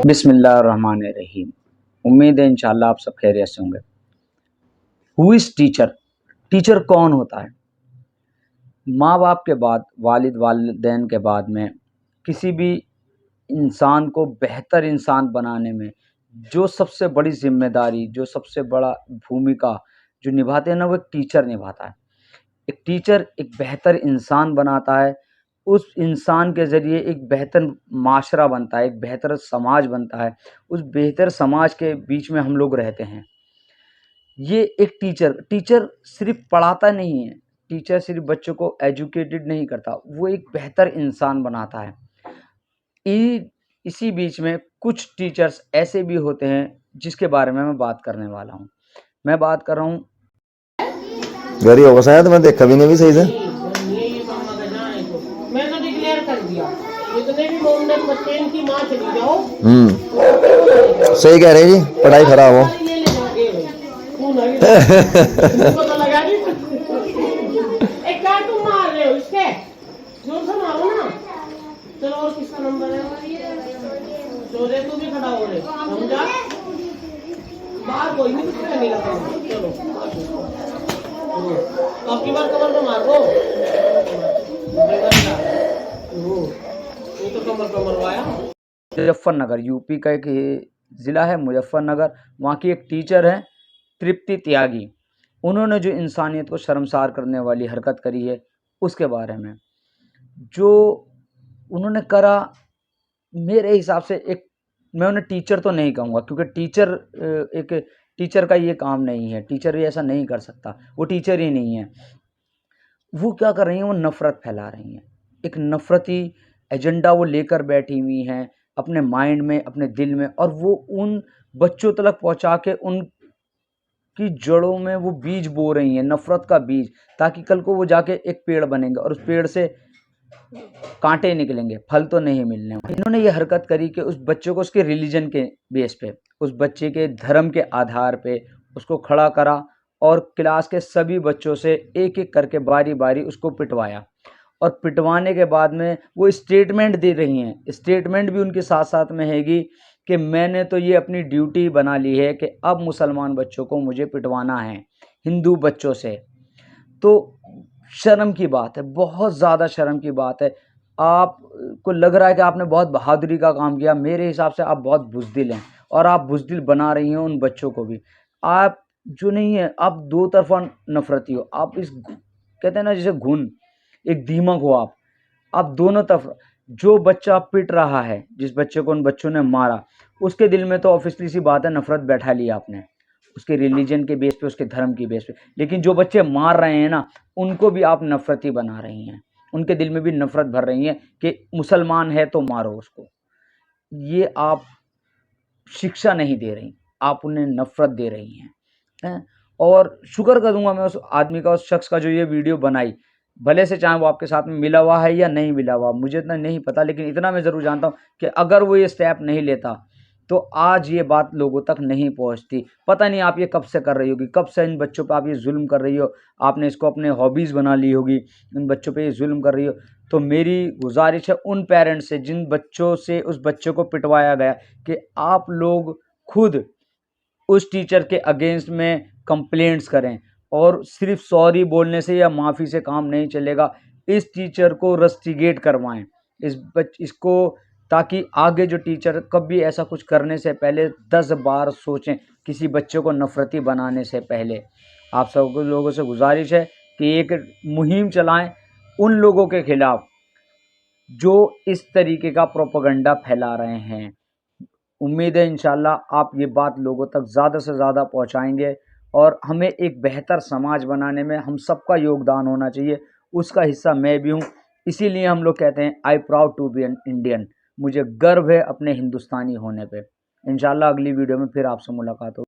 बिस्मिल्लाहिर्रहमानिर्रहीम। उम्मीद है इंशाअल्लाह आप सब खैरियत से होंगे। Who is teacher? टीचर कौन होता है? माँ बाप के बाद, वालिद वालिदैन के बाद में किसी भी इंसान को बेहतर इंसान बनाने में जो सबसे बड़ी ज़िम्मेदारी, जो सबसे बड़ा भूमिका जो निभाते हैं ना, वो एक टीचर निभाता है। एक टीचर एक बेहतर इंसान बनाता है। उस इंसान के ज़रिए एक बेहतर माशरा बनता है, एक बेहतर समाज बनता है। उस बेहतर समाज के बीच में हम लोग रहते हैं। ये एक टीचर सिर्फ़ पढ़ाता नहीं है, टीचर सिर्फ़ बच्चों को एजुकेटेड नहीं करता, वो एक बेहतर इंसान बनाता है। इसी बीच में कुछ टीचर्स ऐसे भी होते हैं जिसके बारे में मैं बात करने वाला हूँ। मैं बात कर रहा हूँ गरी होगा शायद, मैं देखा भी नहीं भी सही से। मैंने डिक्लेयर कर दिया जितने भी मोमडन बच्चे इनकी माँ चली जाओ। सही कह रहे जी, पढ़ाई खराब हो। पता लगा नहीं एक कार तुम मार रहे हो इसके जोर से मारो ना। चलो और किसका नंबर है? चोरे तू भी खड़ा हो रहे समझा। बाहर कोई भी कुछ नहीं लगा। चलो आपकी बार कमर पे मार दो। तो मुजफ्फरनगर, यूपी का एक ज़िला है मुजफ्फरनगर। वहाँ की एक टीचर है तृप्ति त्यागी। उन्होंने जो इंसानियत को शर्मसार करने वाली हरकत करी है, उसके बारे में जो उन्होंने करा, मेरे हिसाब से एक, मैं उन्हें टीचर तो नहीं कहूँगा क्योंकि एक टीचर का ये काम नहीं है। टीचर ये ऐसा नहीं कर सकता, वो टीचर ही नहीं है। वो क्या कर रही हैं? वो नफ़रत फैला रही हैं। एक नफ़रती एजेंडा वो लेकर बैठी हुई हैं अपने माइंड में, अपने दिल में, और वो उन बच्चों तक पहुँचा के उनकी जड़ों में वो बीज बो रही हैं, नफ़रत का बीज, ताकि कल को वो जाके एक पेड़ बनेंगे और उस पेड़ से कांटे निकलेंगे, फल तो नहीं मिलने वाले। इन्होंने ये हरकत करी कि उस बच्चे को उसके रिलीजन के बेस पे, उस बच्चे के धर्म के आधार पे उसको खड़ा करा और क्लास के सभी बच्चों से एक-एक करके बारी-बारी उसको पिटवाया। और पिटवाने के बाद में वो स्टेटमेंट दे रही हैं। स्टेटमेंट भी उनके साथ-साथ में हैगी कि मैंने तो ये अपनी ड्यूटी बना ली है कि अब मुसलमान बच्चों को मुझे पिटवाना है, हिंदू बच्चों से। तो शर्म की बात है, बहुत ज़्यादा शर्म की बात है। आपको लग रहा है कि आपने बहुत बहादुरी का काम किया, मेरे हिसाब से आप बहुत बुज़दिल हैं और आप बुज़दिल बना रही हैं उन बच्चों को भी। आप जो नहीं है, आप दो तरफ़ा नफ़रती हो। आप इस कहते हैं ना जैसे घुन, एक दीमक हो आप। आप दोनों तरफ, जो बच्चा पिट रहा है, जिस बच्चे को उन बच्चों ने मारा, उसके दिल में तो ऑब्वियसली सी बात है नफ़रत बैठा ली आपने, उसके रिलीजन के बेस पे, उसके धर्म की बेस पे। लेकिन जो बच्चे मार रहे हैं ना, उनको भी आप नफ़रती बना रही हैं। उनके दिल में भी नफ़रत भर रही हैं कि मुसलमान है तो मारो उसको। ये आप शिक्षा नहीं दे रही, आप उन्हें नफ़रत दे रही हैं। और शुक्र करूँगा मैं उस आदमी का, उस शख्स का जो ये वीडियो बनाई। भले से चाहे वो आपके साथ में मिला हुआ है या नहीं मिला हुआ, मुझे इतना नहीं पता, लेकिन इतना मैं ज़रूर जानता हूँ कि अगर वो ये स्टेप नहीं लेता तो आज ये बात लोगों तक नहीं पहुँचती। पता नहीं आप ये कब से कर रही होगी, कब से इन बच्चों पे आप ये ज़ुल्म कर रही हो, आपने इसको अपने हॉबीज़ बना ली होगी, इन बच्चों पे ये ज़ुल्म कर रही हो। तो मेरी गुज़ारिश है उन पेरेंट्स से जिन बच्चों से उस बच्चे को पिटवाया गया, कि आप लोग खुद उस टीचर के अगेंस्ट में कंप्लेंट्स करें। और सिर्फ सॉरी बोलने से या माफ़ी से काम नहीं चलेगा। इस टीचर को रस्टिगेट करवाएं, इसको, ताकि आगे जो टीचर कभी ऐसा कुछ करने से पहले 10 बार सोचें, किसी बच्चे को नफ़रती बनाने से पहले। आप सब लोगों से गुजारिश है कि एक मुहिम चलाएं उन लोगों के खिलाफ़ जो इस तरीके का प्रोपेगेंडा फैला रहे हैं। उम्मीद है इंशाल्लाह आप ये बात लोगों तक ज़्यादा से ज़्यादा पहुंचाएंगे और हमें एक बेहतर समाज बनाने में हम सबका योगदान होना चाहिए। उसका हिस्सा मैं भी हूँ। इसीलिए हम लोग कहते हैं I proud to be an Indian. मुझे गर्व है अपने हिंदुस्तानी होने पे। इंशाल्लाह अगली वीडियो में फिर आपसे मुलाकात होगी।